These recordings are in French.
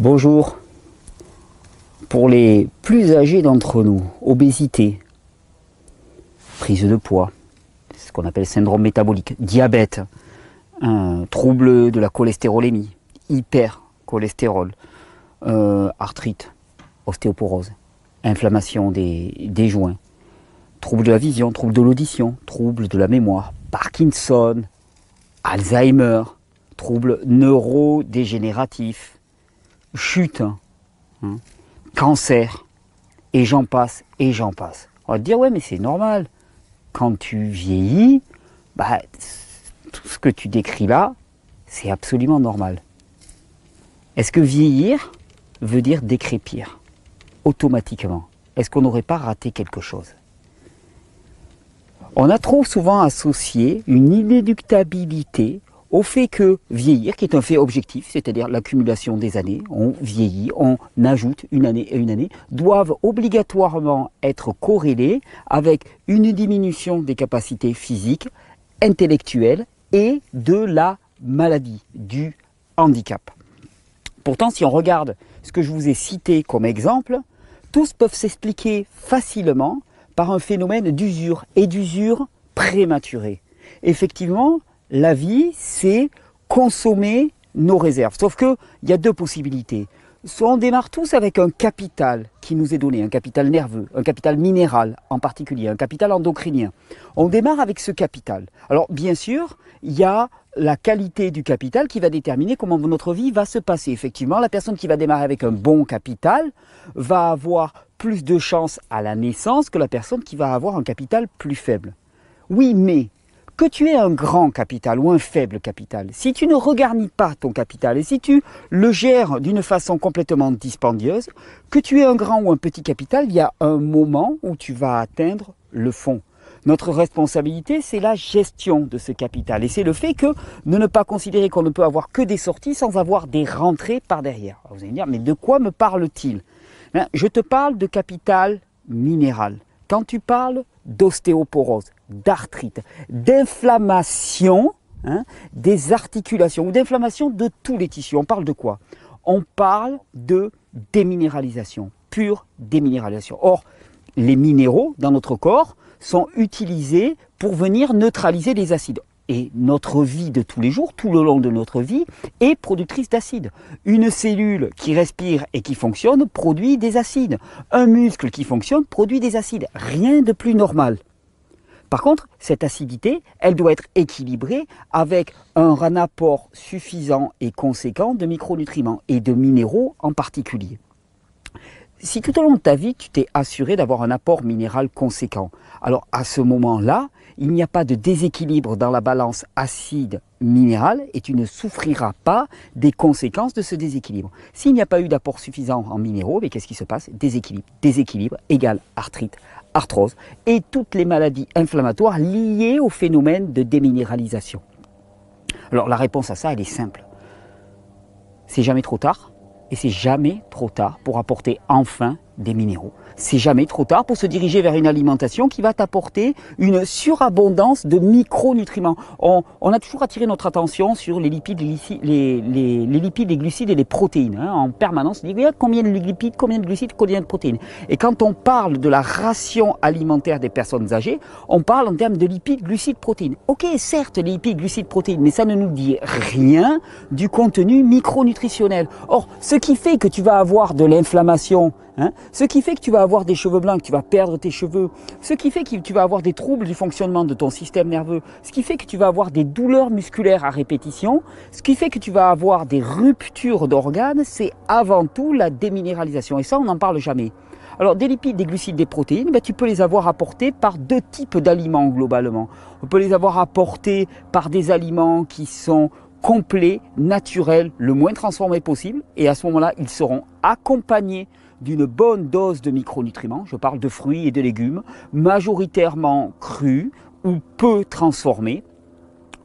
Bonjour. Pour les plus âgés d'entre nous, obésité, prise de poids, ce qu'on appelle syndrome métabolique, diabète, trouble de la cholestérolémie, hypercholestérol, arthrite, ostéoporose, inflammation des joints, trouble de la vision, trouble de l'audition, trouble de la mémoire, Parkinson, Alzheimer, troubles neurodégénératifs, chute, cancer, et j'en passe, et j'en passe. On va te dire, ouais, mais c'est normal. Quand tu vieillis, tout ce que tu décris là, c'est absolument normal. Est-ce que vieillir veut dire décrépir automatiquement? Est-ce qu'on n'aurait pas raté quelque chose? On a trop souvent associé une inéluctabillité au fait que vieillir, qui est un fait objectif, c'est-à-dire l'accumulation des années, on vieillit, on ajoute une année et une année, doivent obligatoirement être corrélés avec une diminution des capacités physiques, intellectuelles et de la maladie, du handicap. Pourtant, si on regarde ce que je vous ai cité comme exemple, tous peuvent s'expliquer facilement par un phénomène d'usure et d'usure prématurée. Effectivement, la vie, c'est consommer nos réserves. Sauf qu'il y a deux possibilités. Soit on démarre tous avec un capital qui nous est donné, un capital nerveux, un capital minéral en particulier, un capital endocrinien. On démarre avec ce capital. Alors bien sûr, il y a la qualité du capital qui va déterminer comment notre vie va se passer. Effectivement, la personne qui va démarrer avec un bon capital va avoir plus de chances à la naissance que la personne qui va avoir un capital plus faible. Oui, mais que tu aies un grand capital ou un faible capital, si tu ne regarnis pas ton capital et si tu le gères d'une façon complètement dispendieuse, que tu aies un grand ou un petit capital, il y a un moment où tu vas atteindre le fond. Notre responsabilité, c'est la gestion de ce capital. Et c'est le fait de ne pas considérer qu'on ne peut avoir que des sorties sans avoir des rentrées par derrière. Alors vous allez me dire, mais de quoi me parle-t-il? Je te parle de capital minéral. Quand tu parles d'ostéoporose, d'arthrite, d'inflammation des articulations ou d'inflammation de tous les tissus, on parle de quoi? On parle de déminéralisation, pure déminéralisation. Or, les minéraux dans notre corps sont utilisés pour venir neutraliser les acides. Et notre vie de tous les jours, tout le long de notre vie, est productrice d'acides. Une cellule qui respire et qui fonctionne produit des acides. Un muscle qui fonctionne produit des acides. Rien de plus normal. Par contre, cette acidité, elle doit être équilibrée avec un apport suffisant et conséquent de micronutriments et de minéraux en particulier. Si tout au long de ta vie, tu t'es assuré d'avoir un apport minéral conséquent, alors à ce moment-là, il n'y a pas de déséquilibre dans la balance acide-minéral et tu ne souffriras pas des conséquences de ce déséquilibre. S'il n'y a pas eu d'apport suffisant en minéraux, mais qu'est-ce qui se passe? Déséquilibre. Déséquilibre égale arthrite, arthrose et toutes les maladies inflammatoires liées au phénomène de déminéralisation. Alors la réponse à ça, elle est simple. C'est jamais trop tard. Et c'est jamais trop tard pour apporter enfin des minéraux. C'est jamais trop tard pour se diriger vers une alimentation qui va t'apporter une surabondance de micronutriments. On a toujours attiré notre attention sur les lipides, les lipides, les glucides et les protéines. En permanence, on dit combien de lipides, combien de glucides, combien de protéines. Et quand on parle de la ration alimentaire des personnes âgées, on parle en termes de lipides, glucides, protéines. Ok, certes, les lipides, glucides, protéines, mais ça ne nous dit rien du contenu micronutritionnel. Or, ce qui fait que tu vas avoir de l'inflammation, ce qui fait que tu vas avoir des cheveux blancs, que tu vas perdre tes cheveux, ce qui fait que tu vas avoir des troubles du fonctionnement de ton système nerveux, ce qui fait que tu vas avoir des douleurs musculaires à répétition, ce qui fait que tu vas avoir des ruptures d'organes, c'est avant tout la déminéralisation. Et ça, on n'en parle jamais. Alors, des lipides, des glucides, des protéines, tu peux les avoir apportés par deux types d'aliments globalement. On peut les avoir apportés par des aliments qui sont complets, naturels, le moins transformés possible. Et à ce moment-là, ils seront accompagnés d'une bonne dose de micronutriments, je parle de fruits et de légumes, majoritairement crus ou peu transformés,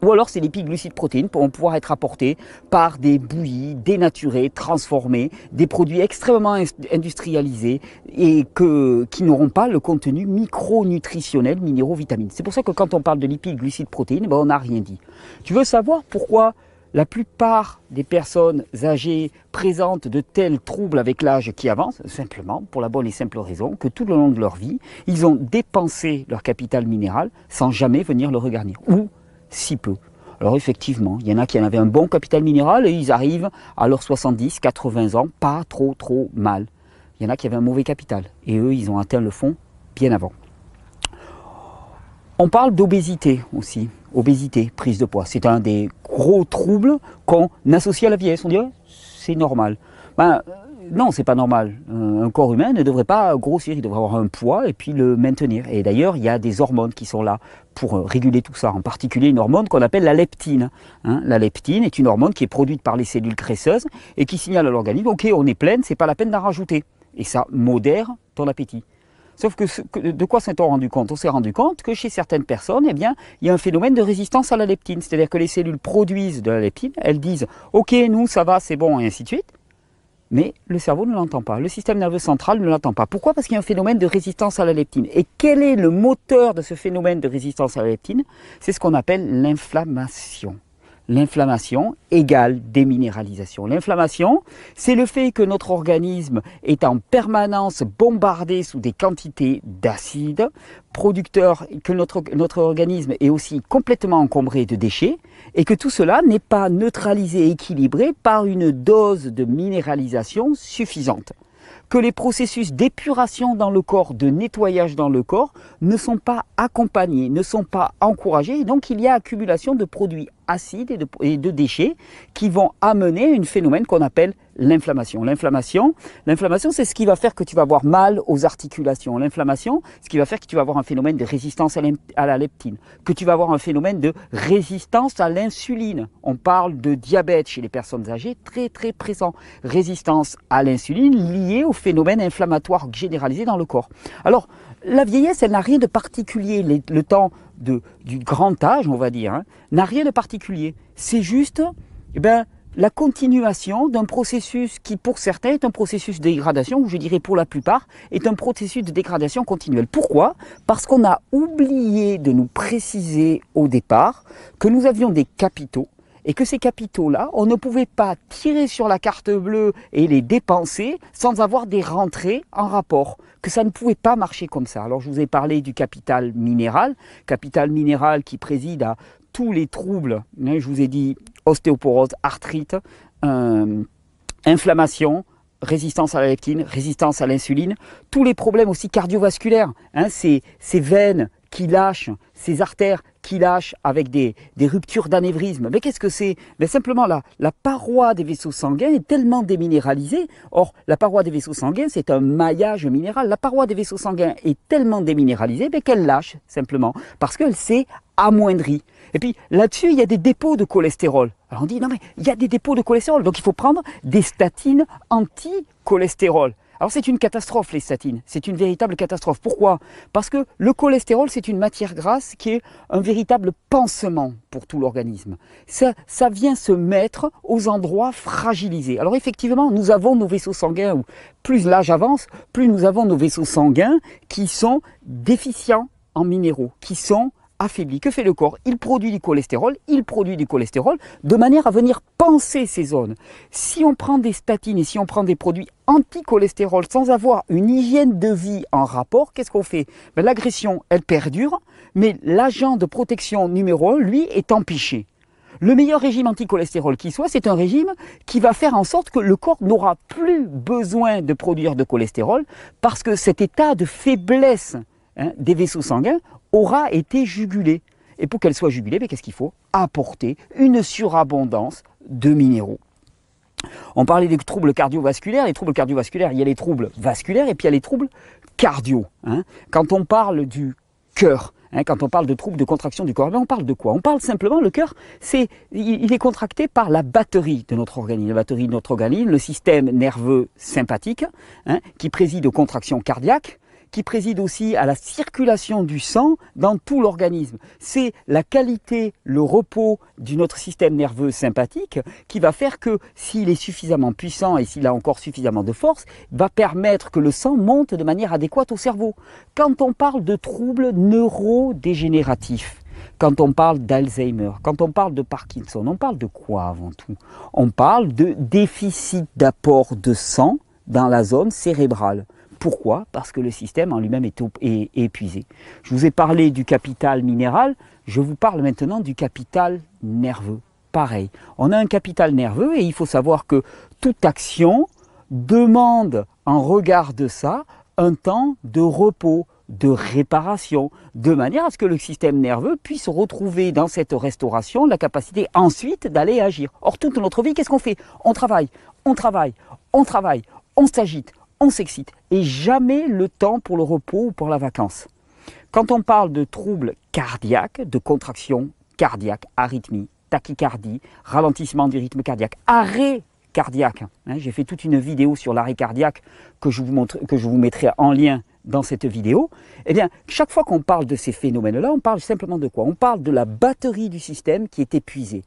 ou alors ces lipides, glucides, protéines pourront pouvoir être apportés par des bouillies dénaturées, transformées, des produits extrêmement industrialisés et qui n'auront pas le contenu micronutritionnel, minéraux, vitamines. C'est pour ça que quand on parle de lipides, glucides, protéines, on n'a rien dit. Tu veux savoir pourquoi la plupart des personnes âgées présentent de tels troubles avec l'âge qui avance, simplement pour la bonne et simple raison que tout le long de leur vie, ils ont dépensé leur capital minéral sans jamais venir le regagner, ou si peu. Alors effectivement, il y en a qui en avaient un bon capital minéral et ils arrivent à leurs 70, 80 ans, pas trop mal. Il y en a qui avaient un mauvais capital et eux, ils ont atteint le fond bien avant. On parle d'obésité aussi, obésité, prise de poids. C'est un des gros troubles qu'on associe à la vieillesse. On dirait c'est normal. Non, c'est pas normal. Un corps humain ne devrait pas grossir, il devrait avoir un poids et puis le maintenir. Et d'ailleurs, il y a des hormones qui sont là pour réguler tout ça, en particulier une hormone qu'on appelle la leptine. La leptine est une hormone qui est produite par les cellules graisseuses et qui signale à l'organisme, ok, on est pleine, c'est pas la peine d'en rajouter. Et ça modère ton appétit. Sauf que de quoi s'est-on rendu compte? On s'est rendu compte que chez certaines personnes, eh bien, il y a un phénomène de résistance à la leptine. C'est-à-dire que les cellules produisent de la leptine, elles disent « Ok, nous, ça va, c'est bon », et ainsi de suite. Mais le cerveau ne l'entend pas, le système nerveux central ne l'entend pas. Pourquoi? Parce qu'il y a un phénomène de résistance à la leptine. Et quel est le moteur de ce phénomène de résistance à la leptine? C'est ce qu'on appelle l'inflammation. L'inflammation égale déminéralisation. L'inflammation, c'est le fait que notre organisme est en permanence bombardé sous des quantités d'acide, producteur, que notre organisme est aussi complètement encombré de déchets, et que tout cela n'est pas neutralisé et équilibré par une dose de minéralisation suffisante. Que les processus d'épuration dans le corps, de nettoyage dans le corps, ne sont pas accompagnés, ne sont pas encouragés, et donc il y a accumulation de produits acides et de déchets qui vont amener un phénomène qu'on appelle l'inflammation. L'inflammation, c'est ce qui va faire que tu vas avoir mal aux articulations. L'inflammation, ce qui va faire que tu vas avoir un phénomène de résistance à la leptine, que tu vas avoir un phénomène de résistance à l'insuline. On parle de diabète chez les personnes âgées, très présent. Résistance à l'insuline liée au phénomène inflammatoire généralisé dans le corps. Alors, la vieillesse, elle n'a rien de particulier. Le temps du grand âge, on va dire, n'a rien de particulier. C'est juste la continuation d'un processus qui, pour certains, est un processus de dégradation, ou je dirais pour la plupart, est un processus de dégradation continuelle. Pourquoi? Parce qu'on a oublié de nous préciser au départ que nous avions des capitaux, et que ces capitaux-là, on ne pouvait pas tirer sur la carte bleue et les dépenser sans avoir des rentrées en rapport, que ça ne pouvait pas marcher comme ça. Alors je vous ai parlé du capital minéral qui préside à tous les troubles, je vous ai dit ostéoporose, arthrite, inflammation, résistance à la leptine, résistance à l'insuline, tous les problèmes aussi cardiovasculaires, ces veines qui lâchent, ces artères qui lâchent avec des ruptures d'anévrisme. Mais qu'est-ce que c'est? Simplement la paroi des vaisseaux sanguins est tellement déminéralisée. Or, la paroi des vaisseaux sanguins, c'est un maillage minéral. La paroi des vaisseaux sanguins est tellement déminéralisée qu'elle lâche simplement parce qu'elle s'est amoindrie. Et puis là-dessus, il y a des dépôts de cholestérol. Alors on dit, non mais il y a des dépôts de cholestérol, donc il faut prendre des statines anti-cholestérol. Alors c'est une catastrophe les statines, c'est une véritable catastrophe. Pourquoi? Parce que le cholestérol c'est une matière grasse qui est un véritable pansement pour tout l'organisme. Ça vient se mettre aux endroits fragilisés. Alors effectivement nous avons nos vaisseaux sanguins, ou plus l'âge avance, plus nous avons nos vaisseaux sanguins qui sont déficients en minéraux, qui sont affaibli. Que fait le corps? Il produit du cholestérol de manière à venir panser ces zones. Si on prend des statines et si on prend des produits anti-cholestérol sans avoir une hygiène de vie en rapport, qu'est-ce qu'on fait? L'agression, elle perdure, mais l'agent de protection numéro 1, lui, est empêché. Le meilleur régime anti-cholestérol qui soit, c'est un régime qui va faire en sorte que le corps n'aura plus besoin de produire de cholestérol parce que cet état de faiblesse des vaisseaux sanguins aura été jugulé. Et pour qu'elle soit jugulée, qu'est-ce qu'il faut? Apporter une surabondance de minéraux. On parlait des troubles cardiovasculaires. Les troubles cardiovasculaires, il y a les troubles vasculaires et puis il y a les troubles cardio. Quand on parle du cœur, quand on parle de troubles de contraction du corps, on parle de quoi? On parle simplement, le cœur, il est contracté par la batterie de notre organisme. La batterie de notre organisme, le système nerveux sympathique, qui préside aux contractions cardiaques, qui préside aussi à la circulation du sang dans tout l'organisme. C'est la qualité, le repos de notre système nerveux sympathique qui va faire que s'il est suffisamment puissant et s'il a encore suffisamment de force, va permettre que le sang monte de manière adéquate au cerveau. Quand on parle de troubles neurodégénératifs, quand on parle d'Alzheimer, quand on parle de Parkinson, on parle de quoi avant tout? On parle de déficit d'apport de sang dans la zone cérébrale. Pourquoi? Parce que le système en lui-même est épuisé. Je vous ai parlé du capital minéral, je vous parle maintenant du capital nerveux. Pareil, on a un capital nerveux et il faut savoir que toute action demande en regard de ça un temps de repos, de réparation, de manière à ce que le système nerveux puisse retrouver dans cette restauration la capacité ensuite d'aller agir. Or, toute notre vie, qu'est-ce qu'on fait? On travaille, on travaille, on travaille, on s'agite, on s'excite, et jamais le temps pour le repos ou pour la vacance. Quand on parle de troubles cardiaques, de contractions cardiaques, arythmie, tachycardie, ralentissement du rythme cardiaque, arrêt cardiaque, j'ai fait toute une vidéo sur l'arrêt cardiaque que je vous mettrai en lien dans cette vidéo. Eh bien, chaque fois qu'on parle de ces phénomènes-là, on parle simplement de quoi? On parle de la batterie du système qui est épuisée.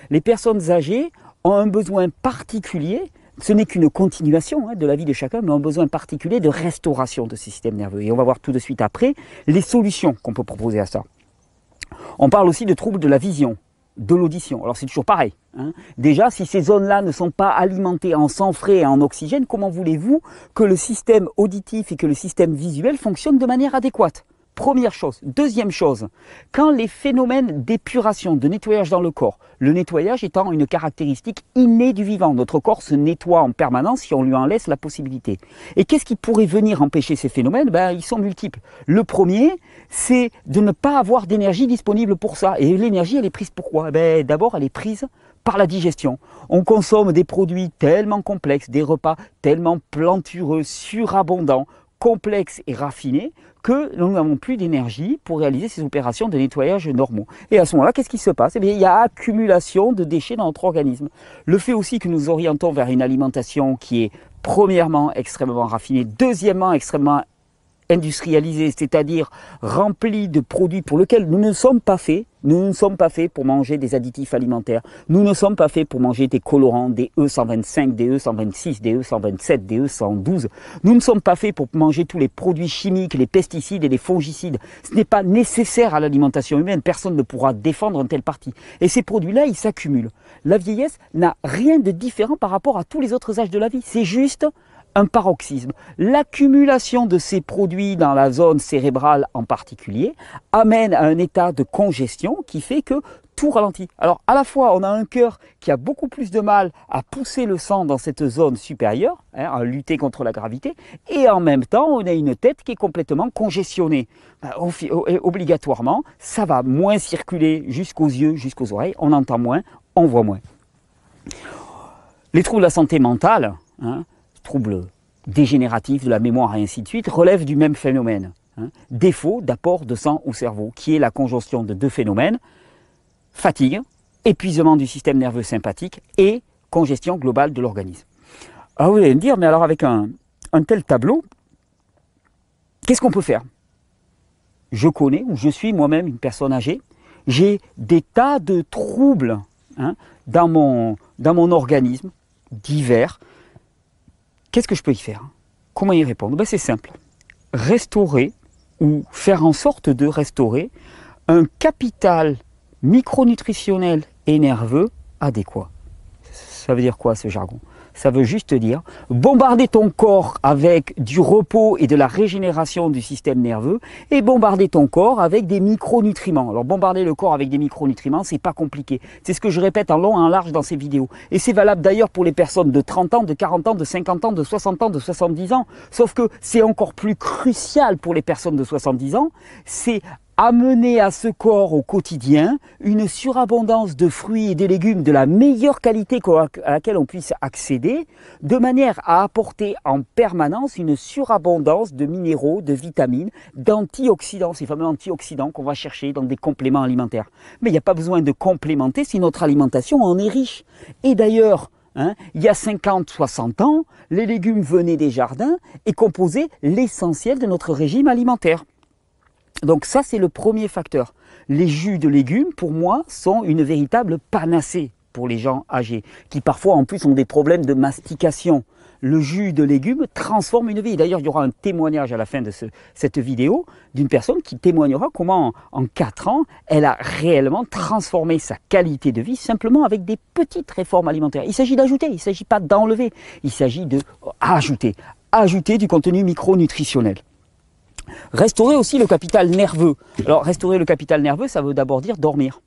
Les personnes âgées ont un besoin particulier, ce n'est qu'une continuation de la vie de chacun, mais un besoin particulier de restauration de ce système nerveux. Et on va voir tout de suite après les solutions qu'on peut proposer à ça. On parle aussi de troubles de la vision, de l'audition. Alors c'est toujours pareil. Déjà, si ces zones-là ne sont pas alimentées en sang frais et en oxygène, comment voulez-vous que le système auditif et que le système visuel fonctionnent de manière adéquate? Première chose. Deuxième chose, quand les phénomènes d'épuration, de nettoyage dans le corps, le nettoyage étant une caractéristique innée du vivant, notre corps se nettoie en permanence si on lui en laisse la possibilité. Et qu'est-ce qui pourrait venir empêcher ces phénomènes? Ils sont multiples. Le premier, c'est de ne pas avoir d'énergie disponible pour ça. Et l'énergie, elle est prise pourquoi? D'abord, elle est prise par la digestion. On consomme des produits tellement complexes, des repas tellement plantureux, surabondants, complexes et raffinés, que nous n'avons plus d'énergie pour réaliser ces opérations de nettoyage normaux. Et à ce moment-là, qu'est-ce qui se passe? Il y a accumulation de déchets dans notre organisme. Le fait aussi que nous orientons vers une alimentation qui est premièrement extrêmement raffinée, deuxièmement extrêmement industrialisée, c'est-à-dire remplie de produits pour lesquels nous ne sommes pas faits. Nous ne sommes pas faits pour manger des additifs alimentaires. Nous ne sommes pas faits pour manger des colorants, des E125, des E126, des E127, des E112. Nous ne sommes pas faits pour manger tous les produits chimiques, les pesticides et les fongicides. Ce n'est pas nécessaire à l'alimentation humaine. Personne ne pourra défendre une telle partie. Et ces produits-là, ils s'accumulent. La vieillesse n'a rien de différent par rapport à tous les autres âges de la vie. C'est juste un paroxysme. L'accumulation de ces produits dans la zone cérébrale en particulier amène à un état de congestion qui fait que tout ralentit. Alors à la fois on a un cœur qui a beaucoup plus de mal à pousser le sang dans cette zone supérieure, à lutter contre la gravité, et en même temps on a une tête qui est complètement congestionnée. Obligatoirement, ça va moins circuler jusqu'aux yeux, jusqu'aux oreilles, on entend moins, on voit moins. Les troubles de la santé mentale, troubles dégénératifs de la mémoire et ainsi de suite, relèvent du même phénomène. Défaut d'apport de sang au cerveau, qui est la conjonction de deux phénomènes, fatigue, épuisement du système nerveux sympathique et congestion globale de l'organisme. Alors vous allez me dire, mais alors avec un tel tableau, qu'est-ce qu'on peut faire? Je connais, ou je suis moi-même une personne âgée, j'ai des tas de troubles dans mon organisme, divers. Qu'est-ce que je peux y faire? Comment y répondre? C'est simple. Restaurer ou faire en sorte de restaurer un capital micronutritionnel et nerveux adéquat. Ça veut dire quoi ce jargon? Ça veut juste dire bombarder ton corps avec du repos et de la régénération du système nerveux et bombarder ton corps avec des micronutriments. Alors bombarder le corps avec des micronutriments, c'est pas compliqué. C'est ce que je répète en long et en large dans ces vidéos. Et c'est valable d'ailleurs pour les personnes de 30 ans, de 40 ans, de 50 ans, de 60 ans, de 70 ans. Sauf que c'est encore plus crucial pour les personnes de 70 ans, c'est amener à ce corps au quotidien une surabondance de fruits et de légumes de la meilleure qualité à laquelle on puisse accéder, de manière à apporter en permanence une surabondance de minéraux, de vitamines, d'antioxydants, ces fameux antioxydants qu'on va chercher dans des compléments alimentaires. Mais il n'y a pas besoin de complémenter si notre alimentation en est riche. Et d'ailleurs, il y a 50, 60 ans, les légumes venaient des jardins et composaient l'essentiel de notre régime alimentaire. Donc ça, c'est le premier facteur. Les jus de légumes, pour moi, sont une véritable panacée pour les gens âgés, qui parfois en plus ont des problèmes de mastication. le jus de légumes transforme une vie. D'ailleurs, il y aura un témoignage à la fin de cette vidéo d'une personne qui témoignera comment en 4 ans, elle a réellement transformé sa qualité de vie simplement avec des petites réformes alimentaires. Il s'agit d'ajouter, il ne s'agit pas d'enlever, il s'agit d'ajouter du contenu micronutritionnel. Restaurer aussi le capital nerveux. Alors, restaurer le capital nerveux, ça veut d'abord dire dormir.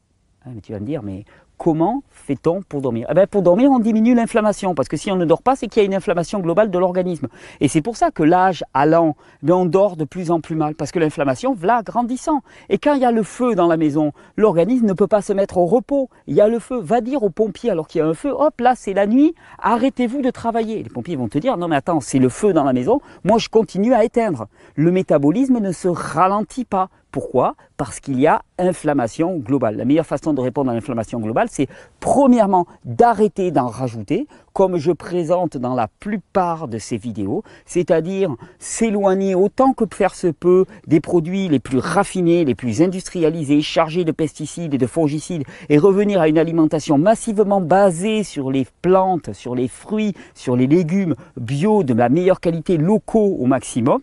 Mais tu vas me dire, mais comment fait-on pour dormir? Eh bien, pour dormir, on diminue l'inflammation, parce que si on ne dort pas, c'est qu'il y a une inflammation globale de l'organisme. Et c'est pour ça que l'âge allant, on dort de plus en plus mal, parce que l'inflammation va grandissant. Et quand il y a le feu dans la maison, l'organisme ne peut pas se mettre au repos. Il y a le feu. Va dire aux pompiers, alors qu'il y a un feu, hop, là, c'est la nuit, arrêtez-vous de travailler. Les pompiers vont te dire, non mais attends, c'est le feu dans la maison, moi je continue à éteindre. Le métabolisme ne se ralentit pas. Pourquoi? Parce qu'il y a inflammation globale. La meilleure façon de répondre à l'inflammation globale, c'est premièrement d'arrêter d'en rajouter, comme je présente dans la plupart de ces vidéos, c'est-à-dire s'éloigner autant que faire se peut des produits les plus raffinés, les plus industrialisés, chargés de pesticides et de fongicides, et revenir à une alimentation massivement basée sur les plantes, sur les fruits, sur les légumes bio de la meilleure qualité, locaux au maximum.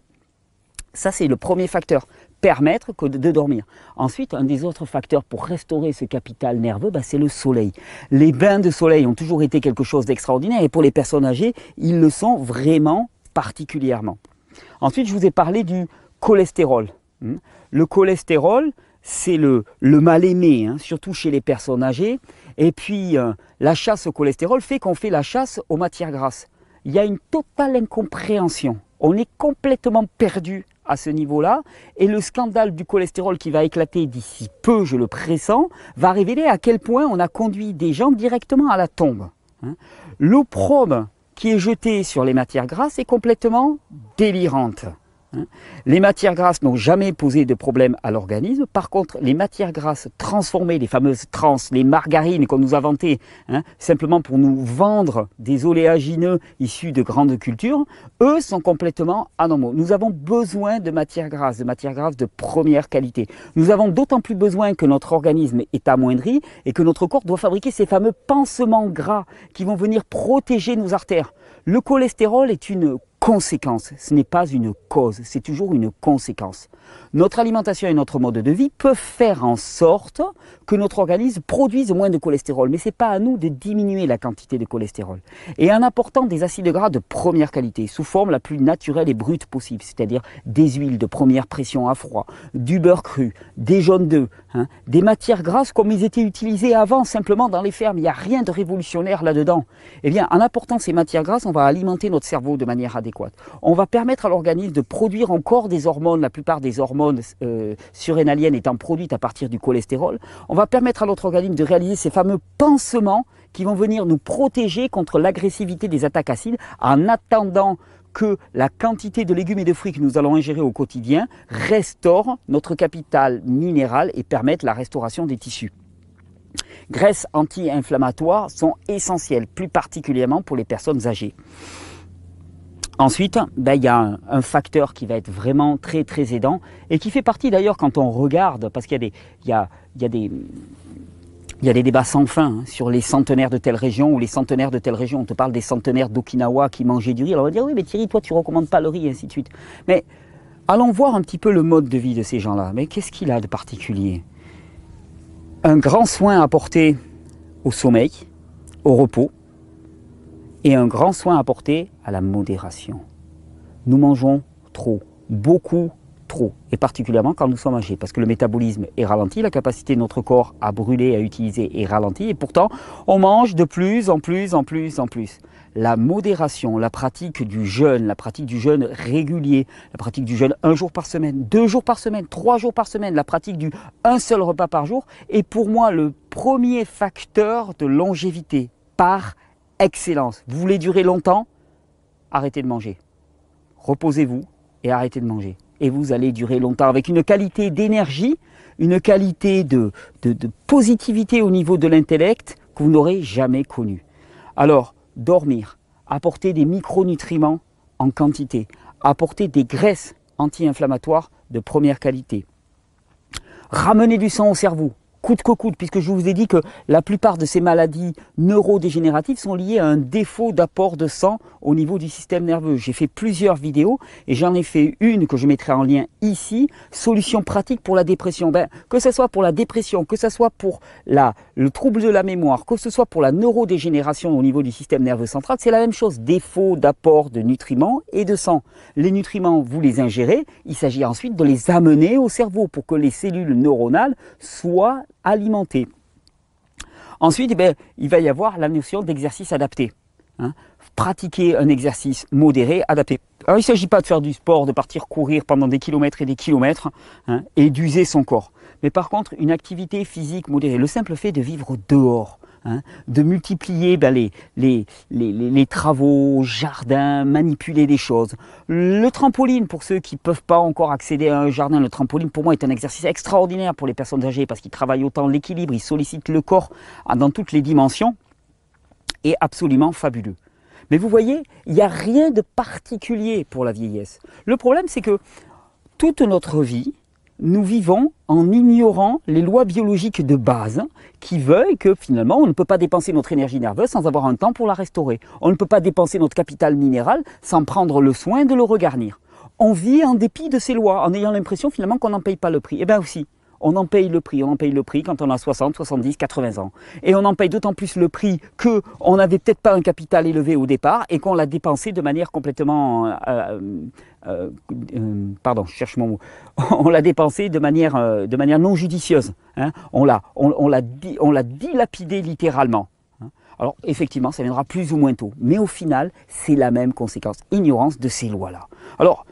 Ça, c'est le premier facteur. Permettre de dormir. Ensuite, un des autres facteurs pour restaurer ce capital nerveux, c'est le soleil. Les bains de soleil ont toujours été quelque chose d'extraordinaire et pour les personnes âgées, ils le sont vraiment particulièrement. Ensuite, je vous ai parlé du cholestérol. Le cholestérol, c'est le mal-aimé, surtout chez les personnes âgées. Et puis, la chasse au cholestérol fait qu'on fait la chasse aux matières grasses. Il y a une totale incompréhension. On est complètement perdu à ce niveau-là, et le scandale du cholestérol qui va éclater d'ici peu, je le pressens, va révéler à quel point on a conduit des gens directement à la tombe. L'opprobre qui est jeté sur les matières grasses est complètement délirante. Les matières grasses n'ont jamais posé de problème à l'organisme. Par contre, les matières grasses transformées, les fameuses trans, les margarines qu'on nous a vantées, simplement pour nous vendre des oléagineux issus de grandes cultures, eux sont complètement anormaux. Nous avons besoin de matières grasses de première qualité. Nous avons d'autant plus besoin que notre organisme est amoindri et que notre corps doit fabriquer ces fameux pansements gras qui vont venir protéger nos artères. Le cholestérol est une conséquence, ce n'est pas une cause, c'est toujours une conséquence. Notre alimentation et notre mode de vie peuvent faire en sorte que notre organisme produise moins de cholestérol, mais ce n'est pas à nous de diminuer la quantité de cholestérol. Et en apportant des acides gras de première qualité, sous forme la plus naturelle et brute possible, c'est-à-dire des huiles de première pression à froid, du beurre cru, des jaunes d'œufs, des matières grasses comme ils étaient utilisés avant simplement dans les fermes, il n'y a rien de révolutionnaire là-dedans. Eh bien, en apportant ces matières grasses, on va alimenter notre cerveau de manière adéquate. On va permettre à l'organisme de produire encore des hormones, la plupart des hormones surrénaliennes étant produites à partir du cholestérol. On va permettre à notre organisme de réaliser ces fameux pansements qui vont venir nous protéger contre l'agressivité des attaques acides en attendant que la quantité de légumes et de fruits que nous allons ingérer au quotidien restaure notre capital minéral et permette la restauration des tissus. Graisses anti-inflammatoires sont essentielles, plus particulièrement pour les personnes âgées. Ensuite, il y a un facteur qui va être vraiment très très aidant et qui fait partie d'ailleurs quand on regarde, parce qu'il y a des débats sans fin sur les centenaires de telle région ou les centenaires de telle région. On te parle des centenaires d'Okinawa qui mangeaient du riz. Alors on va dire, oui mais Thierry, toi tu ne recommandes pas le riz et ainsi de suite. Mais allons voir un petit peu le mode de vie de ces gens-là. Mais qu'est-ce qu'il a de particulier? Un grand soin apporté au sommeil, au repos, et un grand soin apporté à la modération. Nous mangeons trop, beaucoup trop, et particulièrement quand nous sommes âgés, parce que le métabolisme est ralenti, la capacité de notre corps à brûler, à utiliser est ralentie, et pourtant on mange de plus en plus. La modération, la pratique du jeûne régulier, la pratique du jeûne 1 jour par semaine, 2 jours par semaine, 3 jours par semaine, la pratique du 1 seul repas par jour, est pour moi le premier facteur de longévité par excellence. Vous voulez durer longtemps? Arrêtez de manger. Reposez-vous et arrêtez de manger. Et vous allez durer longtemps avec une qualité d'énergie, une qualité de positivité au niveau de l'intellect que vous n'aurez jamais connue. Alors, dormir, apporter des micronutriments en quantité, apporter des graisses anti-inflammatoires de première qualité, ramener du sang au cerveau. coûte que coûte, puisque je vous ai dit que la plupart de ces maladies neurodégénératives sont liées à un défaut d'apport de sang au niveau du système nerveux. J'ai fait plusieurs vidéos et j'en ai fait une que je mettrai en lien ici, solutions pratiques pour la dépression. Que ce soit pour la dépression, que ce soit pour le trouble de la mémoire, que ce soit pour la neurodégénération au niveau du système nerveux central, c'est la même chose, défaut d'apport de nutriments et de sang. Les nutriments, vous les ingérez, il s'agit ensuite de les amener au cerveau pour que les cellules neuronales soient alimentées. Ensuite, il va y avoir la notion d'exercice adapté. Pratiquer un exercice modéré, adapté. Alors, il ne s'agit pas de faire du sport, de partir courir pendant des kilomètres et des kilomètres et d'user son corps. Mais par contre, une activité physique modérée, le simple fait de vivre dehors, de multiplier les travaux, jardins, manipuler des choses. Le trampoline, pour ceux qui ne peuvent pas encore accéder à un jardin, le trampoline pour moi est un exercice extraordinaire pour les personnes âgées parce qu'il travaille autant l'équilibre, il sollicite le corps dans toutes les dimensions et absolument fabuleux. Mais vous voyez, il n'y a rien de particulier pour la vieillesse. Le problème, c'est que toute notre vie, nous vivons en ignorant les lois biologiques de base qui veulent que finalement on ne peut pas dépenser notre énergie nerveuse sans avoir un temps pour la restaurer. On ne peut pas dépenser notre capital minéral sans prendre le soin de le regarnir. On vit en dépit de ces lois, en ayant l'impression finalement qu'on n'en paye pas le prix. Eh bien aussi, on en paye le prix quand on a 60, 70, 80 ans. Et on en paye d'autant plus le prix qu'on n'avait peut-être pas un capital élevé au départ et qu'on l'a dépensé de manière complètement... pardon, je cherche mon mot. On l'a dépensé de manière non judicieuse. On l'a dilapidé littéralement. Alors effectivement, ça viendra plus ou moins tôt. Mais au final, c'est la même conséquence. Ignorance de ces lois-là. Alors,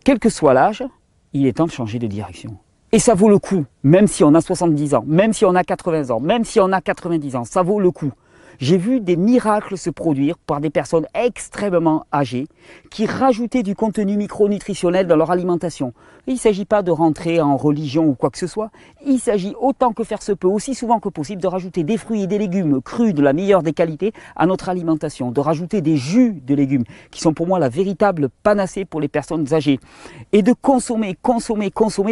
quel que soit l'âge, il est temps de changer de direction. Et ça vaut le coup, même si on a 70 ans, même si on a 80 ans, même si on a 90 ans, ça vaut le coup. J'ai vu des miracles se produire par des personnes extrêmement âgées qui rajoutaient du contenu micronutritionnel dans leur alimentation. Il ne s'agit pas de rentrer en religion ou quoi que ce soit. Il s'agit autant que faire se peut, aussi souvent que possible, de rajouter des fruits et des légumes crus de la meilleure des qualités à notre alimentation, de rajouter des jus de légumes qui sont pour moi la véritable panacée pour les personnes âgées et de consommer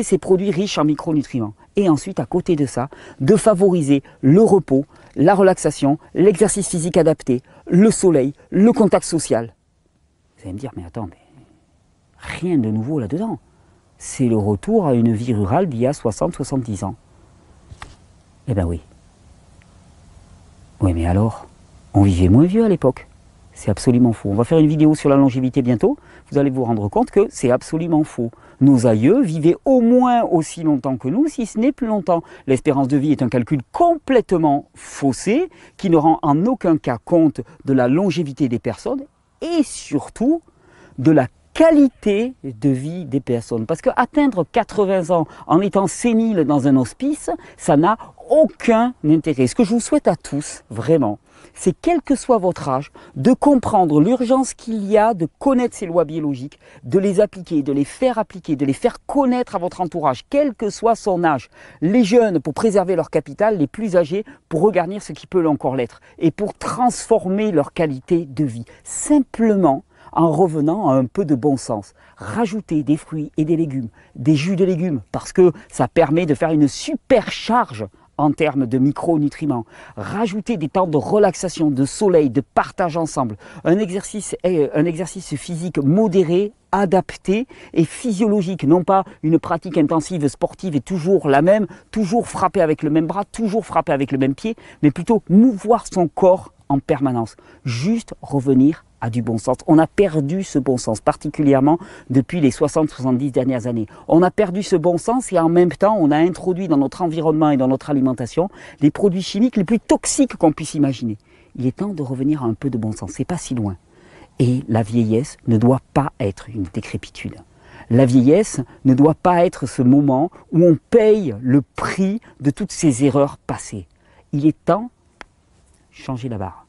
ces produits riches en micronutriments. Et ensuite, à côté de ça, de favoriser le repos, la relaxation, l'exercice physique adapté, le soleil, le contact social. Vous allez me dire, mais attends, rien de nouveau là-dedans. C'est le retour à une vie rurale d'il y a 60-70 ans. Eh bien oui. Oui, mais alors, on vivait moins vieux à l'époque. C'est absolument faux. On va faire une vidéo sur la longévité bientôt. Vous allez vous rendre compte que c'est absolument faux. Nos aïeux vivaient au moins aussi longtemps que nous, si ce n'est plus longtemps. L'espérance de vie est un calcul complètement faussé, qui ne rend en aucun cas compte de la longévité des personnes et surtout de la qualité de vie des personnes. Parce qu'atteindre 80 ans en étant sénile dans un hospice, ça n'a aucun intérêt. Ce que je vous souhaite à tous, vraiment, c'est quel que soit votre âge, de comprendre l'urgence qu'il y a de connaître ces lois biologiques, de les appliquer, de les faire connaître à votre entourage, quel que soit son âge. Les jeunes pour préserver leur capital, les plus âgés pour regarnir ce qui peut encore l'être et pour transformer leur qualité de vie. Simplement en revenant à un peu de bon sens. Rajouter des fruits et des légumes, des jus de légumes, parce que ça permet de faire une supercharge en termes de micronutriments. Rajouter des temps de relaxation, de soleil, de partage ensemble. Un exercice physique modéré, adapté et physiologique. Non pas une pratique intensive sportive et toujours la même, toujours frapper avec le même bras, toujours frapper avec le même pied, mais plutôt mouvoir son corps en permanence. Juste revenir à du bon sens. On a perdu ce bon sens, particulièrement depuis les 60-70 dernières années. On a perdu ce bon sens et en même temps, on a introduit dans notre environnement et dans notre alimentation les produits chimiques les plus toxiques qu'on puisse imaginer. Il est temps de revenir à un peu de bon sens. C'est pas si loin. Et la vieillesse ne doit pas être une décrépitude. La vieillesse ne doit pas être ce moment où on paye le prix de toutes ces erreurs passées. Il est temps de changer la barre.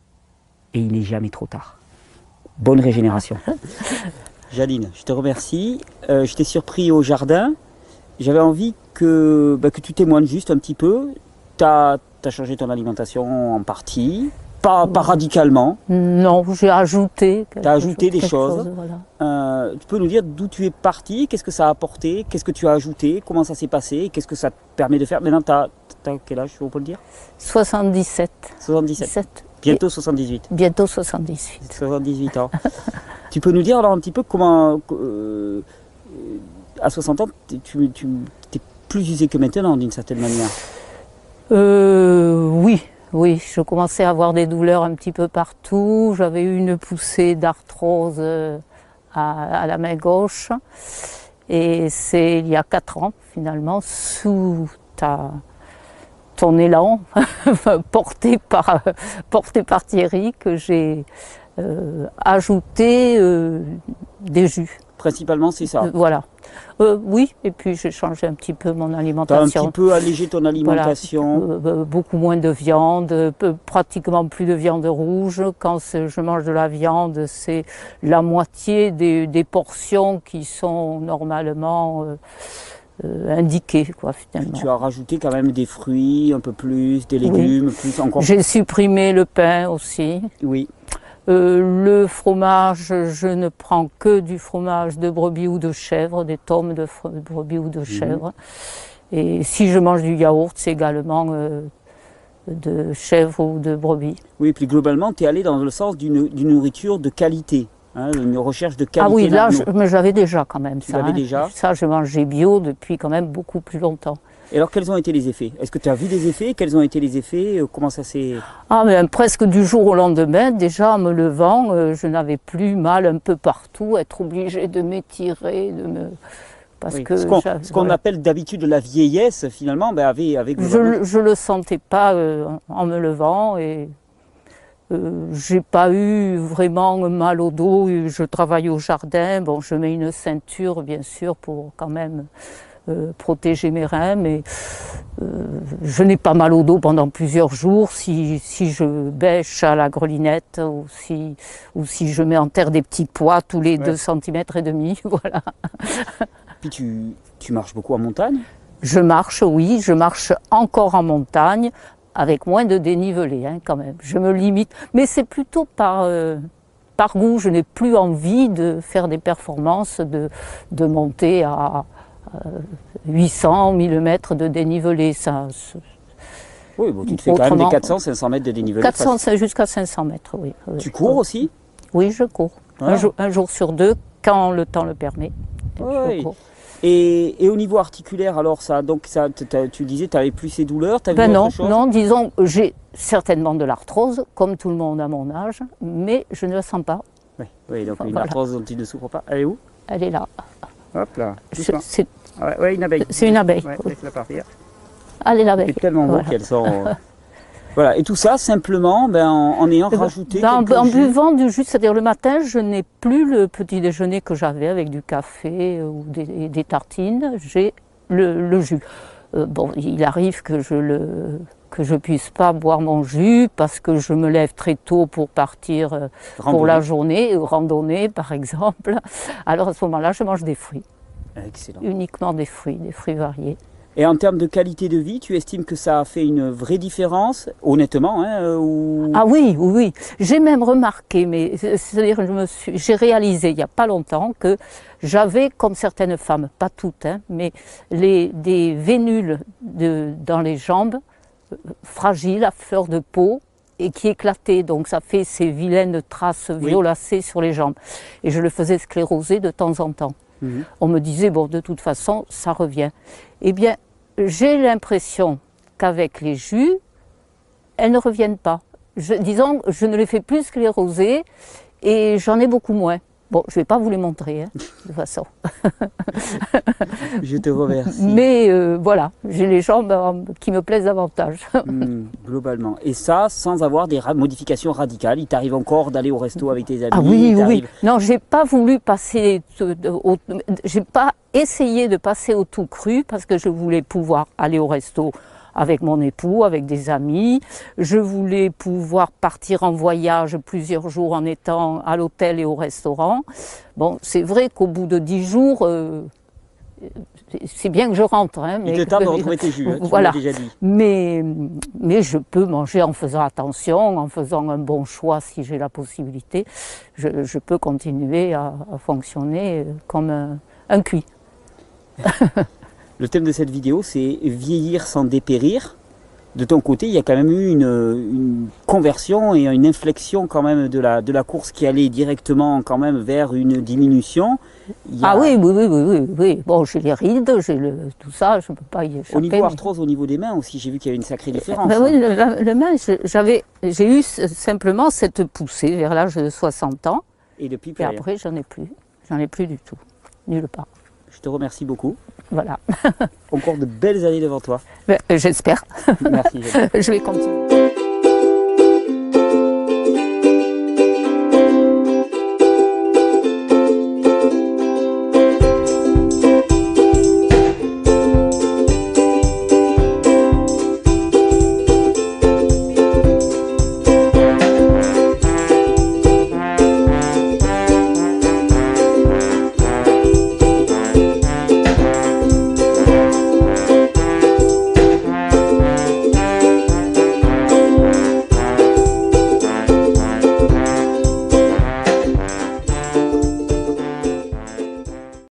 Et il n'est jamais trop tard. Bonne régénération. Jaline, je te remercie. Je t'ai surpris au jardin. J'avais envie que tu témoignes juste un petit peu. Tu as changé ton alimentation en partie, pas radicalement. Non, j'ai ajouté. Tu as ajouté des choses. Voilà. Tu peux nous dire d'où tu es parti, qu'est-ce que ça a apporté, qu'est-ce que tu as ajouté, comment ça s'est passé, qu'est-ce que ça te permet de faire. Maintenant, tu t'as quel âge, on peut le dire? 77. 77. 17. Bientôt 78. Bientôt 78. 78 ans. Tu peux nous dire alors un petit peu comment, à 60 ans, tu es plus usé que maintenant d'une certaine manière? Oui, oui, je commençais à avoir des douleurs un petit peu partout. J'avais eu une poussée d'arthrose à la main gauche. Et c'est il y a 4 ans, finalement, sous ton élan, porté par Thierry, que j'ai ajouté des jus. Principalement, c'est ça. Voilà. Oui, et puis j'ai changé un petit peu mon Tu as un alimentation. petit peu allégé ton alimentation. Voilà. Beaucoup moins de viande, pratiquement plus de viande rouge. Quand je mange de la viande, c'est la moitié des portions qui sont normalement indiquées, quoi, finalement. Tu as rajouté quand même des fruits, un peu plus, des légumes, plus encore. J'ai supprimé le pain aussi. Oui. Le fromage, je ne prends que du fromage de brebis ou de chèvre, des tomes de brebis ou de chèvre. Et si je mange du yaourt, c'est également de chèvre ou de brebis. Oui, puis globalement, tu es allé dans le sens d'une nourriture de qualité, hein, une recherche de qualité. Ah oui, là, mais j'avais déjà quand même ça. L'avais déjà. Ça, je mangeais bio depuis quand même beaucoup plus longtemps. Et alors, quels ont été les effets? Est-ce que tu as vu des effets? Quels ont été les effets? Comment ça s'est... Ah, mais presque du jour au lendemain, déjà en me levant, je n'avais plus mal un peu partout, être obligée de m'étirer, de me... Parce Oui. que Ce qu'on appelle d'habitude la vieillesse, finalement, ben, avec je le sentais pas en me levant et j'ai pas eu vraiment mal au dos. Je travaille au jardin, bon, je mets une ceinture bien sûr pour quand même protéger mes reins, mais je n'ai pas mal au dos pendant plusieurs jours si je bêche à la grelinette ou si je mets en terre des petits pois tous les 2 cm et demi, voilà. Puis tu marches beaucoup en montagne? Je marche, oui, je marche encore en montagne, avec moins de dénivelé hein, quand même. Je me limite, mais c'est plutôt par goût. Je n'ai plus envie de faire des performances, de monter à 800, 1000 mètres de dénivelé. Ça, oui, bon, tu te fais quand même des 400, 500 mètres de dénivelé. 400 jusqu'à 500 mètres, oui. Tu cours aussi? Oui, je cours. Ah. Un jour sur 2, quand le temps le permet. Oui. Je cours. Et au niveau articulaire, alors tu disais, tu n'avais plus ces douleurs, tu as vu non, autre chose? non, disons, j'ai certainement de l'arthrose, comme tout le monde à mon âge, mais je ne la sens pas. Oui, oui, donc Enfin, une voilà. arthrose dont tu ne souffres pas. Elle est où? Elle est là. Hop là, C'est ouais, une abeille. une abeille. Ouais, Oui. laisse-la partir. Allez, l'abeille. C'est tellement beau Voilà. qu'elles sont... Voilà, et tout ça simplement ben, en ayant rajouté quelques En jus. buvant du jus, c'est-à-dire le matin, je n'ai plus le petit déjeuner que j'avais avec du café ou des tartines, j'ai le jus. Bon, il arrive que je puisse pas boire mon jus parce que je me lève très tôt pour partir pour la journée, randonnée par exemple. Alors à ce moment-là, je mange des fruits, Excellent. uniquement des fruits variés. Et en termes de qualité de vie, tu estimes que ça a fait une vraie différence, honnêtement, hein, ou... Ah oui, oui, oui. J'ai même remarqué, mais c'est-à-dire j'ai réalisé il n'y a pas longtemps que j'avais, comme certaines femmes, pas toutes, hein, mais des vénules dans les jambes, fragiles, à fleur de peau, et qui éclataient. Donc ça fait ces vilaines traces violacées sur les jambes. Et je le faisais scléroser de temps en temps. On me disait, bon, de toute façon, ça revient. Eh bien, j'ai l'impression qu'avec les jus, elles ne reviennent pas. Disons, je ne les fais plus scléroser et j'en ai beaucoup moins. Bon, je ne vais pas vous les montrer, hein, de toute façon. Je te remercie. Mais voilà, j'ai les jambes qui me plaisent davantage. Globalement. Et ça, sans avoir des modifications radicales. Il t'arrive encore d'aller au resto avec tes amis? Ah oui, oui. Non, j'ai pas voulu passer, j'ai pas essayé de passer au tout cru parce que je voulais pouvoir aller au resto avec mon époux, avec des amis. Je voulais pouvoir partir en voyage plusieurs jours en étant à l'hôtel et au restaurant. Bon, c'est vrai qu'au bout de 10 jours, c'est bien que je rentre. Hein, mais il te tarde de retrouver tes jus, hein, tu voilà. l'as déjà dit. Mais je peux manger en faisant attention, en faisant un bon choix si j'ai la possibilité. Je peux continuer à fonctionner comme un cuit. Le thème de cette vidéo, c'est vieillir sans dépérir. de ton côté, il y a quand même eu une conversion et une inflexion quand même de la course qui allait directement quand même vers une diminution. Ah oui. Bon, j'ai les rides, j'ai tout ça, je ne peux pas y échapper. Au niveau arthrose, au niveau des mains aussi, j'ai vu qu'il y avait une sacrée différence. Ben oui, le main, j'ai eu simplement cette poussée vers l'âge de 60 ans. Et depuis, Et après, j'en ai plus du tout, nulle part. Je te remercie beaucoup. Voilà. Encore de belles années devant toi. Ben, j'espère. Merci. Je vais continuer.